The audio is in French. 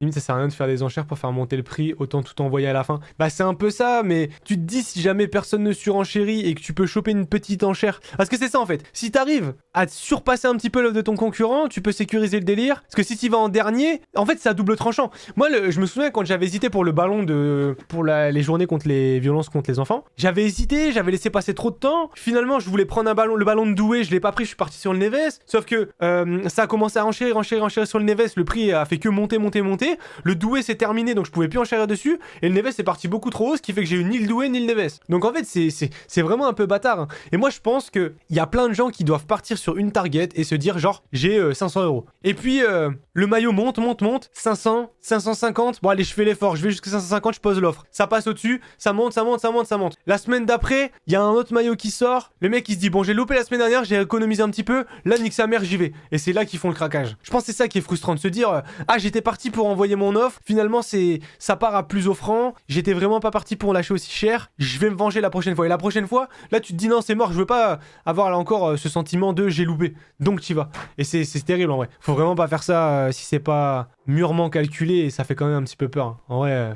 Limite, ça sert à rien de faire des enchères pour faire monter le prix, autant tout envoyer à la fin. Bah, c'est un peu ça, mais tu te dis si jamais personne ne surenchérit et que tu peux choper une petite enchère. Parce que c'est ça en fait. Si t'arrives à surpasser un petit peu l'offre de ton concurrent, tu peux sécuriser le délire. Parce que si tu vas en dernier, en fait, c'est à double tranchant. Moi, je me souviens quand j'avais hésité pour le ballon pour les journées contre les violences contre les enfants. J'avais hésité, j'avais laissé passer trop de temps. Finalement, je voulais prendre le ballon de Douai, je l'ai pas pris, je suis parti sur le Neves. Sauf que ça a commencé à enchérir sur le Neves. Le prix a fait que monter. Le Douai c'est terminé, donc je pouvais plus enchérir dessus. Et le Neves est parti beaucoup trop haut, ce qui fait que j'ai eu ni le Douai ni le Neves. Donc en fait, c'est vraiment un peu bâtard. Hein. Et moi, je pense qu'il y a plein de gens qui doivent partir sur une target et se dire genre, j'ai 500 euros. Et puis, le maillot monte. 500, 550. Bon, allez, je fais l'effort. Je vais jusqu'à 550, je pose l'offre. Ça passe au-dessus, ça monte. La semaine d'après, il y a un autre maillot qui sort. Le mec, il se dit, bon, j'ai loupé la semaine dernière, j'ai économisé un petit peu. Là, nique sa mère, j'y vais. Et c'est là qu'ils font le craquage. Je pense que c'est ça qui est frustrant de se dire, ah, j'étais parti pour envoyer mon offre, finalement ça part à plus offrant, j'étais vraiment pas parti pour lâcher aussi cher, je vais me venger la prochaine fois. Et la prochaine fois, là tu te dis non c'est mort, je veux pas avoir là encore ce sentiment de j'ai loupé, donc t'y vas. Et c'est terrible en vrai, faut vraiment pas faire ça si c'est pas mûrement calculé et ça fait quand même un petit peu peur. Hein. En vrai,